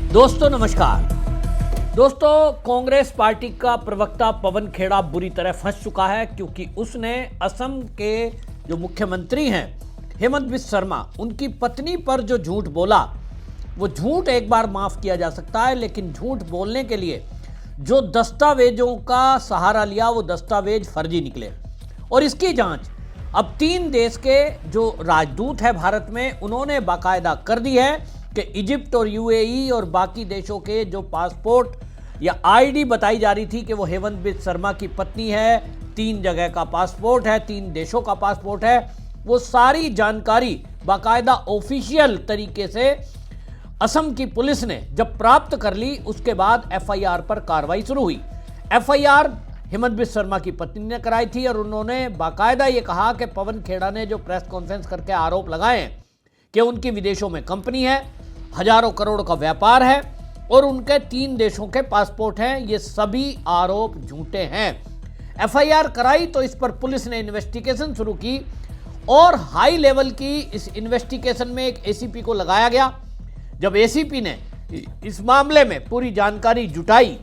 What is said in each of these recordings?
दोस्तों नमस्कार। दोस्तों, कांग्रेस पार्टी का प्रवक्ता पवन खेड़ा बुरी तरह फंस चुका है क्योंकि उसने असम के जो मुख्यमंत्री हैं हेमंत बिस्वा शर्मा, उनकी पत्नी पर जो झूठ बोला, वो झूठ एक बार माफ किया जा सकता है, लेकिन झूठ बोलने के लिए जो दस्तावेजों का सहारा लिया वो दस्तावेज फर्जी निकले। और इसकी जांच अब 3 देश के जो राजदूत है भारत में, उन्होंने बाकायदा कर दी है कि इजिप्ट और यूएई और बाकी देशों के जो पासपोर्ट या आईडी बताई जा रही थी कि वो हेमंत बिस्वा शर्मा की पत्नी है, 3 जगह का पासपोर्ट है, 3 देशों का पासपोर्ट है, वो सारी जानकारी बाकायदा ऑफिशियल तरीके से असम की पुलिस ने जब प्राप्त कर ली, उसके बाद एफआईआर पर कार्रवाई शुरू हुई। एफआईआर हेमंत बिस्वा शर्मा की पत्नी ने कराई थी और उन्होंने बाकायदा ये कहा कि पवन खेड़ा ने जो प्रेस कॉन्फ्रेंस करके आरोप लगाए हैं कि उनकी विदेशों में कंपनी है, हजारों करोड़ का व्यापार है और उनके 3 देशों के पासपोर्ट हैं, ये सभी आरोप झूठे हैं। एफआईआर कराई तो इस पर पुलिस ने इन्वेस्टिगेशन शुरू की और हाई लेवल की इस इन्वेस्टिगेशन में एक एसीपी को लगाया गया। जब एसीपी ने इस मामले में पूरी जानकारी जुटाई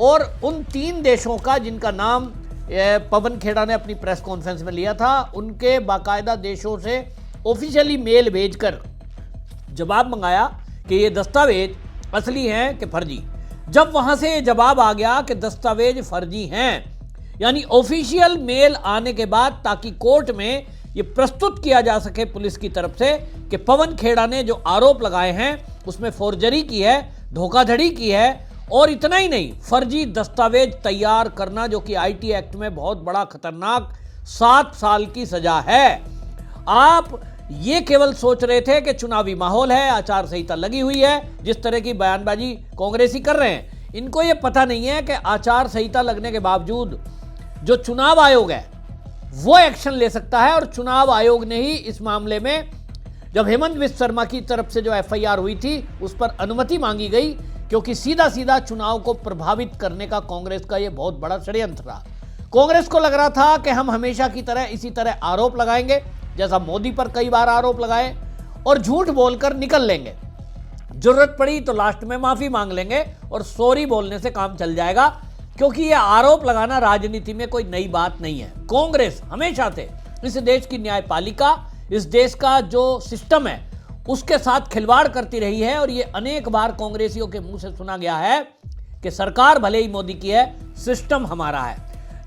और उन 3 देशों का जिनका नाम पवन खेड़ा ने अपनी प्रेस कॉन्फ्रेंस में लिया था, उनके बाकायदा देशों से ऑफिशियली मेल भेजकर जवाब मंगाया कि ये दस्तावेज असली हैं कि फर्जी। जब वहां से जवाब आ गया कि दस्तावेज फर्जी हैं, यानी ऑफिशियल मेल आने के बाद ताकि कोर्ट में ये प्रस्तुत किया जा सके पुलिस की तरफ से कि पवन खेड़ा ने जो आरोप लगाए हैं उसमें फोर्जरी की है, धोखाधड़ी की है, और इतना ही नहीं, फर्जी दस्तावेज तैयार करना जो कि आईटी एक्ट में बहुत बड़ा खतरनाक 7 साल की सजा है। आप ये केवल सोच रहे थे कि चुनावी माहौल है, आचार संहिता लगी हुई है, जिस तरह की बयानबाजी कांग्रेसी कर रहे हैं। इनको ये पता नहीं है कि आचार संहिता लगने के बावजूद जो चुनाव आयोग है वो एक्शन ले सकता है। और चुनाव आयोग ने ही इस मामले में जब हेमंत बिस्वा शर्मा की तरफ से जो एफआईआर हुई थी उस पर अनुमति मांगी गई, क्योंकि सीधा सीधा चुनाव को प्रभावित करने का कांग्रेस का ये बहुत बड़ा षड्यंत्र था। कांग्रेस को लग रहा था कि हम हमेशा की तरह इसी तरह आरोप लगाएंगे, जैसा मोदी पर कई बार आरोप लगाए, और झूठ बोलकर निकल लेंगे। जरूरत पड़ी तो लास्ट में माफी मांग लेंगे और सॉरी बोलने से काम चल जाएगा, क्योंकि यह आरोप लगाना राजनीति में कोई नई बात नहीं है। कांग्रेस हमेशा से इस देश की न्यायपालिका, इस देश का जो सिस्टम है, उसके साथ खिलवाड़ करती रही है। और ये अनेक बार कांग्रेसियों के मुंह से सुना गया है कि सरकार भले ही मोदी की है, सिस्टम हमारा है।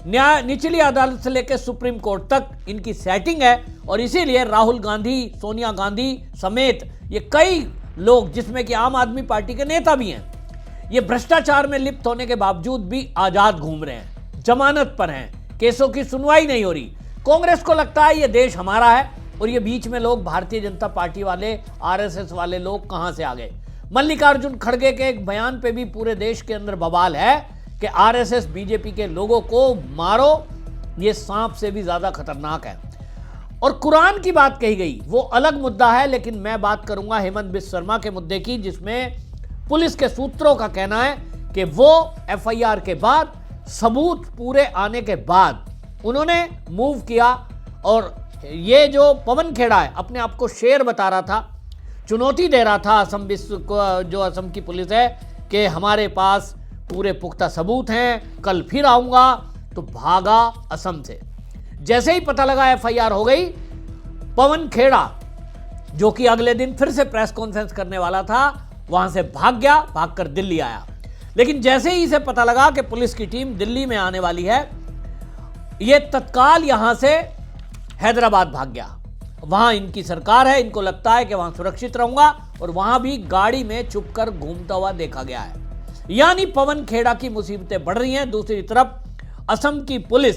न्याय निचली अदालत से लेकर सुप्रीम कोर्ट तक इनकी सेटिंग है, और इसीलिए राहुल गांधी, सोनिया गांधी समेत ये कई लोग, जिसमें कि आम आदमी पार्टी के नेता भी हैं, ये भ्रष्टाचार में लिप्त होने के बावजूद भी आजाद घूम रहे हैं, जमानत पर हैं, केसों की सुनवाई नहीं हो रही। कांग्रेस को लगता है ये देश हमारा है, और ये बीच में लोग भारतीय जनता पार्टी वाले, आरएसएस वाले लोग कहां से आ गए। मल्लिकार्जुन खड़गे के एक बयान पे भी पूरे देश के अंदर बवाल है कि आरएसएस बीजेपी के लोगों को मारो, ये सांप से भी ज्यादा खतरनाक है। और कुरान की बात कही गई, वो अलग मुद्दा है, लेकिन मैं बात करूंगा हेमंत बिस्वा शर्मा के मुद्दे की, जिसमें पुलिस के सूत्रों का कहना है कि वो एफआईआर के बाद, सबूत पूरे आने के बाद उन्होंने मूव किया। और ये जो पवन खेड़ा है, अपने आप को शेर बता रहा था, चुनौती दे रहा था असम को, जो असम की पुलिस है, कि हमारे पास पूरे पुख्ता सबूत हैं, कल फिर आऊंगा, तो भागा असम से। जैसे ही पता लगा एफआईआर हो गई, पवन खेड़ा जो कि अगले दिन फिर से प्रेस कॉन्फ्रेंस करने वाला था, वहां से भाग गया, भागकर दिल्ली आया। लेकिन जैसे ही इसे पता लगा कि पुलिस की टीम दिल्ली में आने वाली है, ये तत्काल यहां से हैदराबाद भाग गया। वहां इनकी सरकार है, इनको लगता है कि वहां सुरक्षित रहूंगा, और वहां भी गाड़ी में छुपकर घूमता हुआ देखा गया है। यानी पवन खेड़ा की मुसीबतें बढ़ रही हैं। दूसरी तरफ असम की पुलिस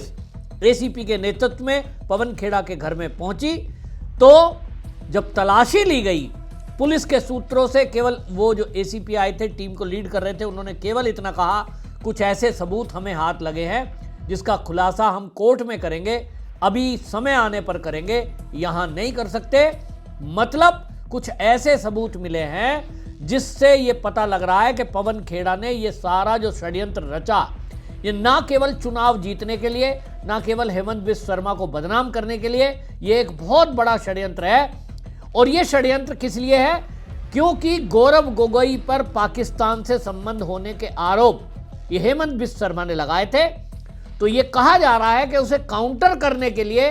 एसीपी के नेतृत्व में पवन खेड़ा के घर में पहुंची, तो जब तलाशी ली गई, पुलिस के सूत्रों से केवल वो जो एसीपी आए थे, टीम को लीड कर रहे थे, उन्होंने केवल इतना कहा, कुछ ऐसे सबूत हमें हाथ लगे हैं जिसका खुलासा हम कोर्ट में करेंगे, अभी समय आने पर करेंगे, यहां नहीं कर सकते। मतलब कुछ ऐसे सबूत मिले हैं जिससे ये पता लग रहा है कि पवन खेड़ा ने ये सारा जो षड्यंत्र रचा, ये ना केवल चुनाव जीतने के लिए, ना केवल हेमंत बिस्वा शर्मा को बदनाम करने के लिए, ये एक बहुत बड़ा षड्यंत्र है। और ये षड्यंत्र किस लिए है क्योंकि गौरव गोगोई पर पाकिस्तान से संबंध होने के आरोप ये हेमंत बिश्व शर्मा ने लगाए थे। तो ये कहा जा रहा है कि उसे काउंटर करने के लिए,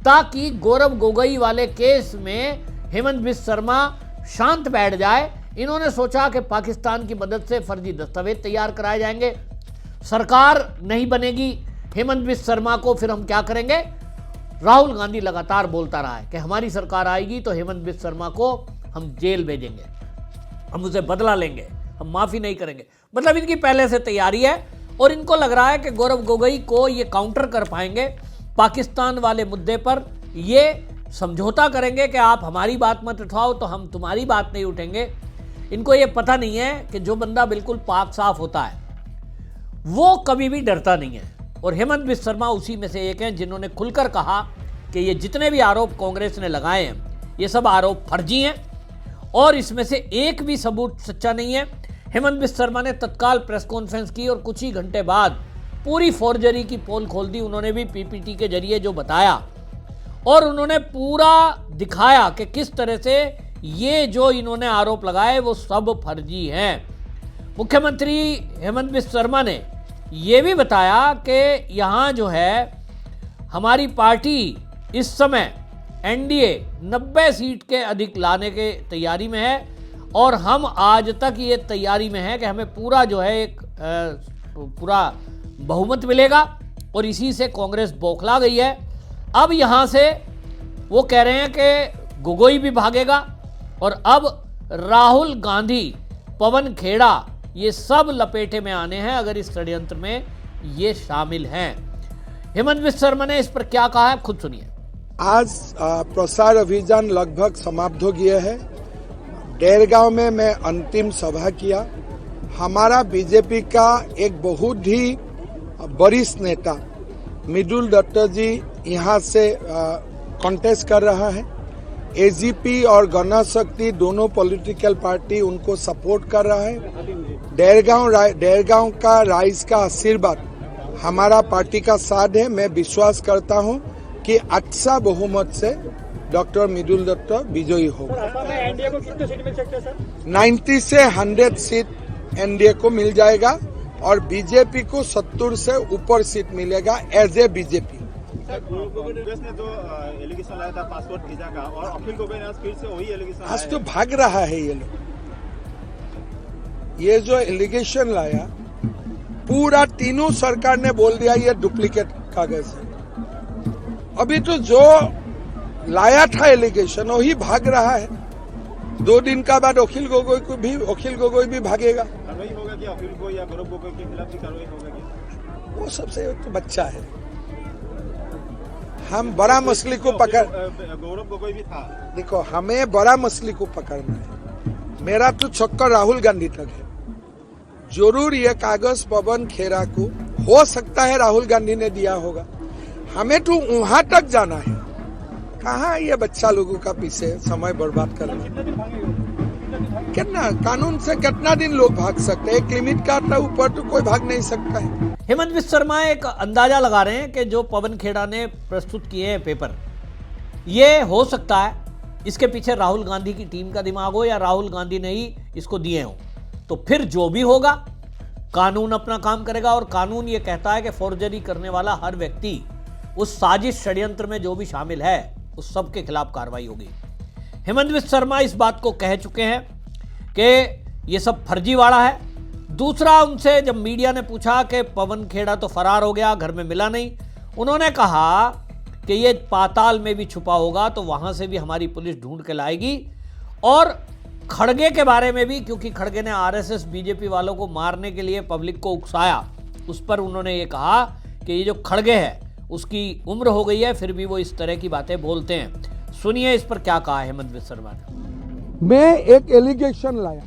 ताकि गौरव गोगोई वाले केस में हेमंत बिश्व शर्मा शांत बैठ जाए, इन्होंने सोचा कि पाकिस्तान की मदद से फर्जी दस्तावेज तैयार कराए जाएंगे, सरकार नहीं बनेगी हेमंत बिश्व शर्मा को, फिर हम क्या करेंगे। राहुल गांधी लगातार बोलता रहा है कि हमारी सरकार आएगी तो हेमंत बिश्व शर्मा को हम जेल भेजेंगे, हम उसे बदला लेंगे, हम माफी नहीं करेंगे। मतलब इनकी पहले से तैयारी है और इनको लग रहा है कि गौरव गोगोई को ये काउंटर कर पाएंगे पाकिस्तान वाले मुद्दे पर। ये समझौता करेंगे कि आप हमारी बात मत उठाओ तो हम तुम्हारी बात नहीं उठेंगे। इनको ये पता नहीं है कि जो बंदा बिल्कुल पाक साफ होता है वो कभी भी डरता नहीं है। और हेमंत बिश्व शर्मा उसी में से एक हैं जिन्होंने खुलकर कहा कि ये जितने भी आरोप कांग्रेस ने लगाए हैं ये सब आरोप फर्जी हैं और इसमें से एक भी सबूत सच्चा नहीं है। हेमंत बिश्व शर्मा ने तत्काल प्रेस कॉन्फ्रेंस की और कुछ ही घंटे बाद पूरी फोर्जरी की पोल खोल दी। उन्होंने भी पीपीटी के जरिए जो बताया और उन्होंने पूरा दिखाया कि किस तरह से ये जो इन्होंने आरोप लगाए वो सब फर्जी हैं। मुख्यमंत्री हेमंत बिश्व शर्मा ने ये भी बताया कि यहाँ जो है हमारी पार्टी इस समय एनडीए 90 सीट के अधिक लाने के तैयारी में है और हम आज तक ये तैयारी में है कि हमें पूरा जो है एक पूरा बहुमत मिलेगा और इसी से कांग्रेस बौखला गई है। अब यहाँ से वो कह रहे हैं कि गोगोई भी भागेगा और अब राहुल गांधी, पवन खेड़ा, ये सब लपेटे में आने हैं अगर इस षड्यंत्र में ये शामिल हैं। हेमंत बिश्व शर्मा ने इस पर क्या कहा है, खुद सुनिए। आज प्रसार अभियान लगभग समाप्त हो गया है। डेरगांव में मैं अंतिम सभा किया। हमारा बीजेपी का एक बहुत ही वरिष्ठ नेता मृदुल दत्त जी यहाँ से कॉन्टेस्ट कर रहा है। एजीपी और गणशक्ति दोनों पॉलिटिकल पार्टी उनको सपोर्ट कर रहा है। डेरगांव का राइज का आशीर्वाद हमारा पार्टी का साथ है। मैं विश्वास करता हूं कि अच्छा बहुमत से डॉक्टर मृदुल दत्त विजयी होगा। एनडीए को कितने सीट मिल सकते हैं सर? 90 से 100 सीट एनडीए को मिल जाएगा और बीजेपी को 70 से ऊपर सीट मिलेगा एज ए बीजेपी। कांग्रेस ने जो एलिगेशन लाया था पासपोर्ट वीजा का और अखिल गोगोई ने फिर से वही एलिगेशन आज तो भाग रहा है ये लोग। ये जो एलिगेशन लाया पूरा तीनों सरकार ने बोल दिया ये डुप्लीकेट कागज है। अभी तो जो लाया था एलिगेशन वही भाग रहा है। 2 दिन का बाद अखिल गोगोई भी भागेगा। कार्रवाई होगा कि अखिल गोगोई या गौरव गोगोई के खिलाफ भी कार्रवाई होगा? वो सबसे तो बच्चा है। हम बड़ा मछली को पकड़, गौरव गोगोई भी था। देखो हमें बड़ा मछली को पकड़ना है। मेरा तो चक्कर राहुल गांधी तक है। जरूर ये कागज पवन खेड़ा को हो सकता है राहुल गांधी ने दिया होगा। हमें तो वहां तक जाना है। कहाँ ये बच्चा लोगों का पीछे समय बर्बाद कर रहे हैं। कितना कानून से कितना दिन लोग भाग सकते हैं? एक लिमिट का ऊपर तो कोई भाग नहीं सकता है। हेमंत बिश्व शर्मा एक अंदाजा लगा रहे हैं कि जो पवन खेड़ा ने प्रस्तुत किए हैं पेपर, ये हो सकता है इसके पीछे राहुल गांधी की टीम का दिमाग हो या राहुल गांधी ने ही इसको दिए हो। तो फिर जो भी होगा कानून अपना काम करेगा और कानून ये कहता है कि फोर्जरी करने वाला हर व्यक्ति उस साजिश षड्यंत्र में जो भी शामिल है उस सब के खिलाफ कार्रवाई होगी। हेमंत बिश्व शर्मा इस बात को कह चुके हैं कि ये सब फर्जीवाड़ा है। दूसरा, उनसे जब मीडिया ने पूछा कि पवन खेड़ा तो फरार हो गया, घर में मिला नहीं, उन्होंने कहा कि ये पाताल में भी छुपा होगा तो वहां से भी हमारी पुलिस ढूंढ के लाएगी। और खड़गे के बारे में भी, क्योंकि खड़गे ने आरएसएस बीजेपी वालों को मारने के लिए पब्लिक को उकसाया, उस पर उन्होंने ये कहा कि ये जो खड़गे है उसकी उम्र हो गई है फिर भी वो इस तरह की बातें बोलते हैं। सुनिए इस पर क्या कहा हेमंत बिश्व शर्मा ने। मैं एक एलिगेशन लाया,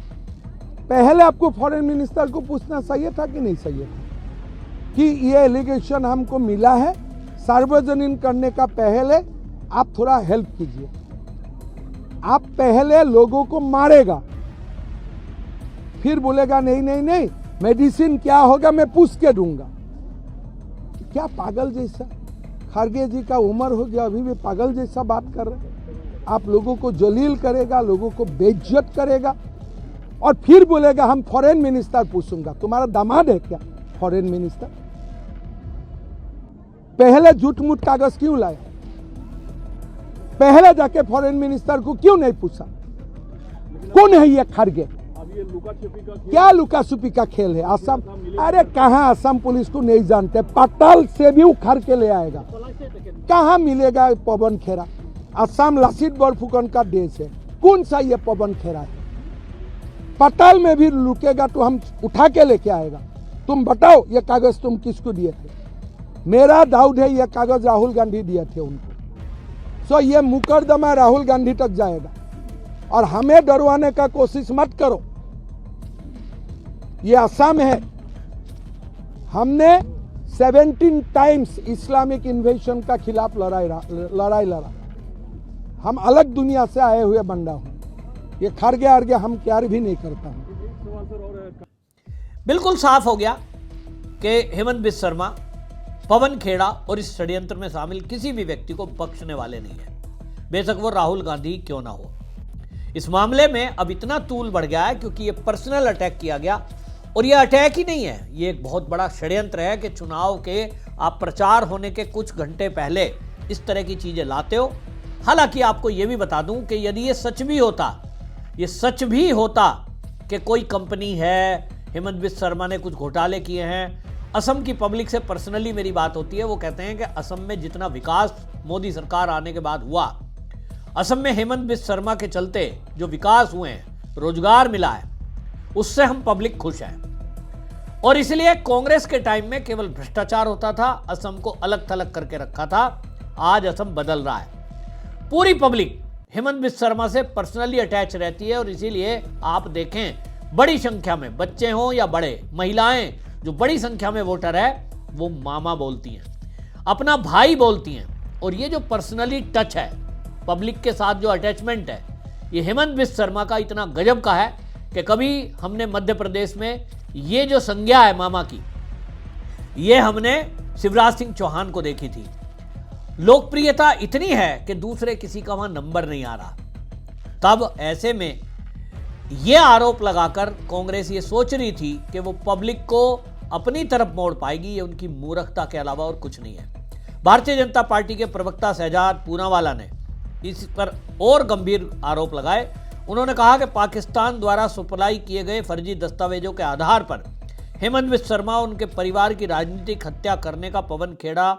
पहले आपको फॉरेन मिनिस्टर को पूछना चाहिए था कि नहीं चाहिए था कि ये एलिगेशन हमको मिला है, सार्वजनिक करने का पहले आप थोड़ा हेल्प कीजिए। आप पहले लोगों को मारेगा फिर बोलेगा नहीं नहीं नहीं मेडिसिन क्या होगा मैं पूछ के दूंगा। क्या पागल जैसा, खड़गे जी का उम्र हो गया अभी भी पागल जैसा बात कर रहे हैं। आप लोगों को जलील करेगा, लोगों को बेइज्जत करेगा और फिर बोलेगा हम फॉरेन मिनिस्टर पूछूंगा। तुम्हारा दामाद है क्या फॉरेन मिनिस्टर? पहले झूठ मूठ कागज क्यों लाए? पहले जाके फॉरेन मिनिस्टर को क्यों नहीं पूछा? कौन है ये खड़गे? अब ये लुका छिपी का क्या लुका छुपी का खेल है? असम, अरे कहाँ असम पुलिस को नहीं जानते, पताल से भी उखाड़ के ले आएगा। कहाँ मिलेगा पवन खेड़ा? असम लासित बरफुकन का देश है, कौन सा ये पवन खेड़ा है? पताल में भी लुकेगा तो हम उठा के लेके आएगा। तुम बताओ ये कागज तुम किसको दिए थे? मेरा डाउट है ये कागज राहुल गांधी दिए थे उनको। सो ये मुकदमा राहुल गांधी तक जाएगा और हमें डरवाने का कोशिश मत करो। ये असम है, हमने 17 टाइम्स इस्लामिक इन्वेशन का खिलाफ लड़ाई लड़ा। हम अलग दुनिया से आए हुए बंदा हूं। ये खड़गे आरगे हम प्यार भी नहीं करता हूं। बिल्कुल साफ हो गया कि हेमंत बिस्वा शर्मा पवन खेड़ा और इस षड्यंत्र में शामिल किसी भी व्यक्ति को बख्शने वाले नहीं है, बेशक वो राहुल गांधी क्यों ना हो। इस मामले में अब इतना तूल बढ़ गया है क्योंकि ये पर्सनल अटैक किया गया और ये अटैक ही नहीं है, ये एक बहुत बड़ा षड्यंत्र है कि चुनाव के आप प्रचार होने के कुछ घंटे पहले इस तरह की चीजें लाते हो। हालांकि आपको ये भी बता दूं कि यदि ये सच भी होता कि कोई कंपनी है, हेमंत बिस्वा शर्मा ने कुछ घोटाले किए हैं, असम की पब्लिक से पर्सनली मेरी बात होती है, वो कहते हैं कि असम में जितना विकास मोदी सरकार आने के बाद हुआ, असम में हेमंत बिस्वा शर्मा के चलते जो विकास हुए हैं, रोजगार मिला है, उससे हम पब्लिक खुश हैं। और इसलिए कांग्रेस के टाइम में केवल भ्रष्टाचार होता था, असम को अलग थलग करके रखा था। आज असम बदल रहा है, पूरी पब्लिक हेमंत बिस्वा शर्मा से पर्सनली अटैच रहती है और इसीलिए आप देखें बड़ी संख्या में बच्चे हों या बड़े, महिलाएं जो बड़ी संख्या में वोटर है वो मामा बोलती हैं, अपना भाई बोलती हैं। और ये जो पर्सनली टच है, पब्लिक के साथ जो अटैचमेंट है, ये हेमंत बिस्वा शर्मा का इतना गजब का है कि कभी हमने मध्य प्रदेश में ये जो संज्ञा है मामा की, ये हमने शिवराज सिंह चौहान को देखी थी। लोकप्रियता इतनी है कि दूसरे किसी का वहां नंबर नहीं आ रहा। तब ऐसे में ये आरोप लगाकर कांग्रेस ये सोच रही थी कि वो पब्लिक को अपनी तरफ मोड़ पाएगी, ये उनकी मूर्खता के अलावा और कुछ नहीं है। भारतीय जनता पार्टी के प्रवक्ता शहजाद पूनावाला ने इस पर और गंभीर आरोप लगाए। उन्होंने कहा कि पाकिस्तान द्वारा सप्लाई किए गए फर्जी दस्तावेजों के आधार पर हेमंत बिस्वा शर्मा और उनके परिवार की राजनीतिक हत्या करने का पवन खेड़ा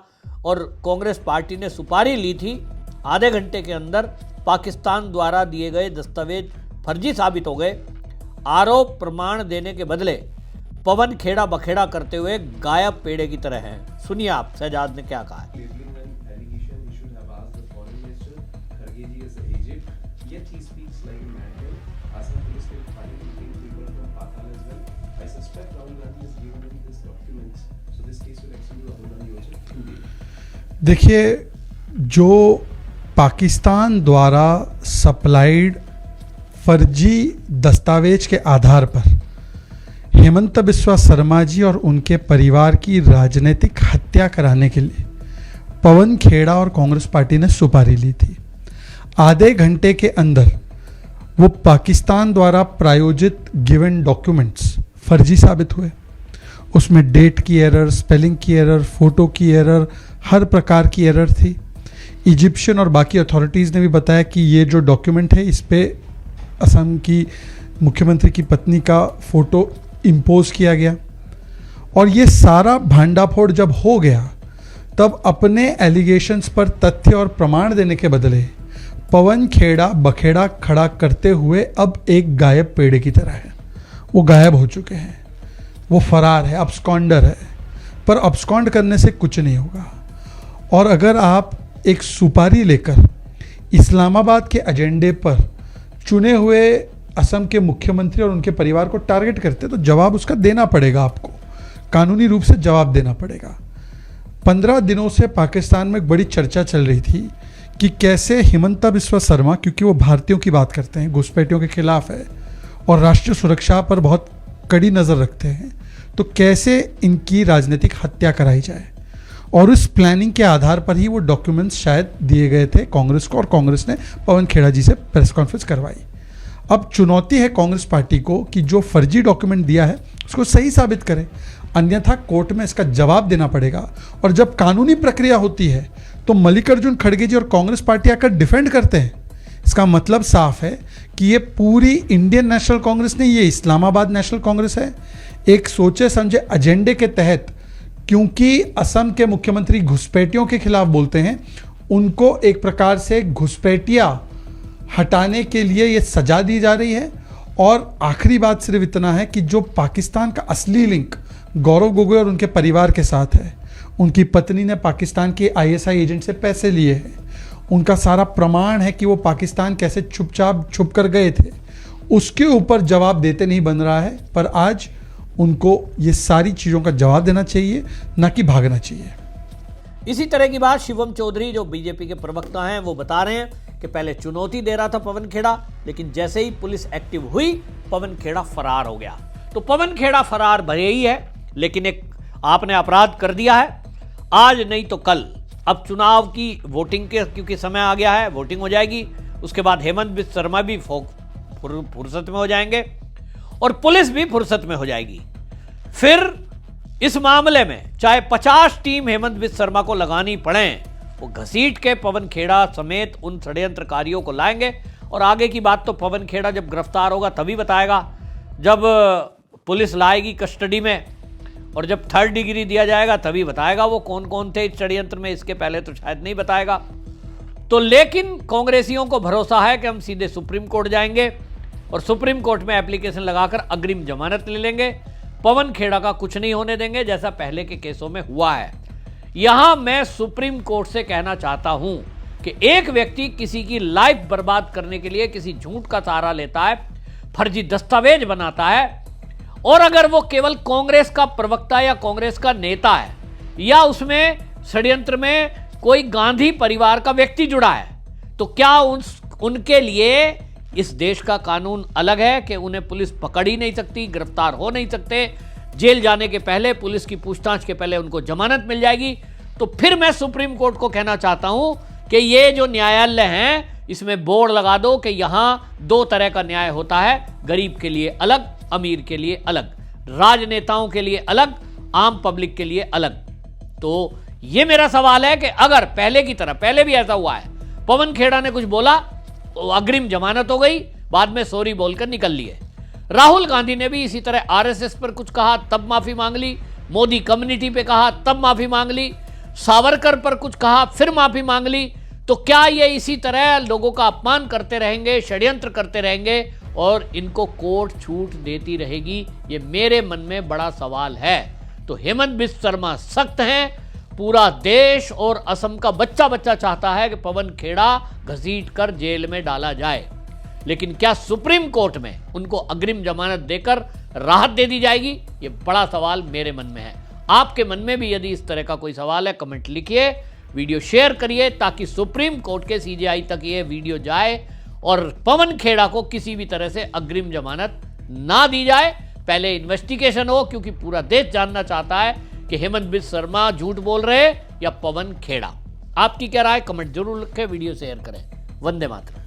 और कांग्रेस पार्टी ने सुपारी ली थी। आधे घंटे के अंदर पाकिस्तान द्वारा दिए गए दस्तावेज फर्जी साबित हो गए। आरोप प्रमाण देने के बदले पवन खेड़ा बखेड़ा करते हुए गायब पेड़े की तरह हैं। सुनिए आप शहजाद ने क्या कहा है। देखिए, जो पाकिस्तान द्वारा सप्लाइड फर्जी दस्तावेज के आधार पर हेमंत बिस्वा शर्मा जी और उनके परिवार की राजनीतिक हत्या कराने के लिए पवन खेड़ा और कांग्रेस पार्टी ने सुपारी ली थी, आधे घंटे के अंदर वो पाकिस्तान द्वारा प्रायोजित गिवन डॉक्यूमेंट्स फर्जी साबित हुए। उसमें डेट की एरर, स्पेलिंग की एरर, फोटो की एरर, हर प्रकार की एरर थी। इजिप्शियन और बाकी अथॉरिटीज़ ने भी बताया कि ये जो डॉक्यूमेंट है इस पे असम की मुख्यमंत्री की पत्नी का फ़ोटो इम्पोज किया गया। और ये सारा भांडाफोड़ जब हो गया तब अपने एलिगेशंस पर तथ्य और प्रमाण देने के बदले पवन खेड़ा बखेड़ा खड़ा करते हुए अब एक गायब पेड़े की तरह है। वो गायब हो चुके हैं, वो फरार है, अब्सकॉन्डर है। पर अब्सकॉन्ड करने से कुछ नहीं होगा। और अगर आप एक सुपारी लेकर इस्लामाबाद के एजेंडे पर चुने हुए असम के मुख्यमंत्री और उनके परिवार को टारगेट करते तो जवाब उसका देना पड़ेगा, आपको कानूनी रूप से जवाब देना पड़ेगा। 15 दिनों से पाकिस्तान में एक बड़ी चर्चा चल रही थी कि कैसे हेमंत बिस्वा शर्मा, क्योंकि वो भारतीयों की बात करते हैं, घुसपैठियों के खिलाफ है और राष्ट्रीय सुरक्षा पर बहुत कड़ी नज़र रखते हैं, तो कैसे इनकी राजनीतिक हत्या कराई जाए। और उस प्लानिंग के आधार पर ही वो डॉक्यूमेंट्स शायद दिए गए थे कांग्रेस को, और कांग्रेस ने पवन खेड़ा जी से प्रेस कॉन्फ्रेंस करवाई। अब चुनौती है कांग्रेस पार्टी को कि जो फर्जी डॉक्यूमेंट दिया है उसको सही साबित करे, अन्यथा कोर्ट में इसका जवाब देना पड़ेगा। और जब कानूनी प्रक्रिया होती है तो मल्लिकार्जुन खड़गे जी और कांग्रेस पार्टी आकर डिफेंड करते हैं। इसका मतलब साफ है कि ये पूरी इंडियन नेशनल कांग्रेस नहीं, ये इस्लामाबाद नेशनल कांग्रेस है। एक सोचे समझे एजेंडे के तहत, क्योंकि असम के मुख्यमंत्री घुसपैठियों के खिलाफ बोलते हैं, उनको एक प्रकार से घुसपैठिया हटाने के लिए ये सजा दी जा रही है। और आखिरी बात सिर्फ इतना है कि जो पाकिस्तान का असली लिंक गौरव गोगोई और उनके परिवार के साथ है, उनकी पत्नी ने पाकिस्तान के आईएसआई एजेंट से पैसे लिए हैं, उनका सारा प्रमाण है कि वो पाकिस्तान कैसे चुपचाप छुप कर गए थे, उसके ऊपर जवाब देते नहीं बन रहा है। पर आज उनको ये सारी चीज़ों का जवाब देना चाहिए, ना कि भागना चाहिए। इसी तरह की बात शिवम चौधरी जो बीजेपी के प्रवक्ता हैं वो बता रहे हैं कि पहले चुनौती दे रहा था पवन खेड़ा, लेकिन जैसे ही पुलिस एक्टिव हुई पवन खेड़ा फरार हो गया। तो पवन खेड़ा फरार भले ही है, लेकिन एक आपने अपराध कर दिया है, आज नहीं तो कल। अब चुनाव की वोटिंग के क्योंकि समय आ गया है, वोटिंग हो जाएगी, उसके बाद हेमंत बिस्वा शर्मा भी फुर्सत में हो जाएंगे और पुलिस भी फुर्सत में हो जाएगी। फिर इस मामले में चाहे 50 टीम हेमंत बिस्वा शर्मा को लगानी पड़े, वो घसीट के पवन खेड़ा समेत उन षड्यंत्रकारियों को लाएंगे। और आगे की बात तो पवन खेड़ा जब गिरफ्तार होगा तभी बताएगा, जब पुलिस लाएगी कस्टडी में और जब 3rd डिग्री दिया जाएगा तभी बताएगा वो कौन कौन थे इस षड्यंत्र में। इसके पहले तो शायद नहीं बताएगा। तो लेकिन कांग्रेसियों को भरोसा है कि हम सीधे सुप्रीम कोर्ट जाएंगे और सुप्रीम कोर्ट में एप्लीकेशन लगाकर अग्रिम जमानत ले लेंगे। पवन खेड़ा का कुछ नहीं होने देंगे, जैसा पहले के केसों में हुआ है। यहां मैं सुप्रीम कोर्ट से कहना चाहता हूं कि एक व्यक्ति किसी की लाइफ बर्बाद करने के लिए किसी झूठ का सहारा लेता है, फर्जी दस्तावेज बनाता है, और अगर वो केवल कांग्रेस का प्रवक्ता या कांग्रेस का नेता है या उसमें षड्यंत्र में कोई गांधी परिवार का व्यक्ति जुड़ा है, तो क्या उनके लिए इस देश का कानून अलग है कि उन्हें पुलिस पकड़ ही नहीं सकती, गिरफ्तार हो नहीं सकते, जेल जाने के पहले, पुलिस की पूछताछ के पहले उनको जमानत मिल जाएगी। तो फिर मैं सुप्रीम कोर्ट को कहना चाहता हूं कि ये जो न्यायालय हैं इसमें बोर्ड लगा दो कि यहां 2 तरह का न्याय होता है, गरीब के लिए अलग, अमीर के लिए अलग, राजनेताओं के लिए अलग, आम पब्लिक के लिए अलग। तो ये मेरा सवाल है कि अगर पहले की तरह, पहले भी ऐसा हुआ है, पवन खेड़ा ने कुछ बोला, अग्रिम जमानत हो गई, बाद में सॉरी बोलकर निकल लिए। राहुल गांधी ने भी इसी तरह आरएसएस पर कुछ कहा तब माफी मांग ली, मोदी कम्युनिटी पे कहा तब माफी मांग ली, सावरकर पर कुछ कहा फिर माफी मांग ली। तो क्या ये इसी तरह लोगों का अपमान करते रहेंगे, षड्यंत्र करते रहेंगे और इनको कोर्ट छूट देती रहेगी? ये मेरे मन में बड़ा सवाल है। तो हेमंत बिस्वा शर्मा सख्त हैं, पूरा देश और असम का बच्चा बच्चा चाहता है कि पवन खेड़ा घसीट कर जेल में डाला जाए, लेकिन क्या सुप्रीम कोर्ट में उनको अग्रिम जमानत देकर राहत दे दी जाएगी? ये बड़ा सवाल मेरे मन में है। आपके मन में भी यदि इस तरह का कोई सवाल है, कमेंट लिखिए, वीडियो शेयर करिए ताकि सुप्रीम कोर्ट के सीजेआई तक ये वीडियो जाए और पवन खेड़ा को किसी भी तरह से अग्रिम जमानत ना दी जाए। पहले इन्वेस्टिगेशन हो, क्योंकि पूरा देश जानना चाहता है कि हेमंत बिस्वा शर्मा झूठ बोल रहे या पवन खेड़ा। आपकी क्या राय, कमेंट जरूर लिखें, वीडियो शेयर करें। वंदे मातरम।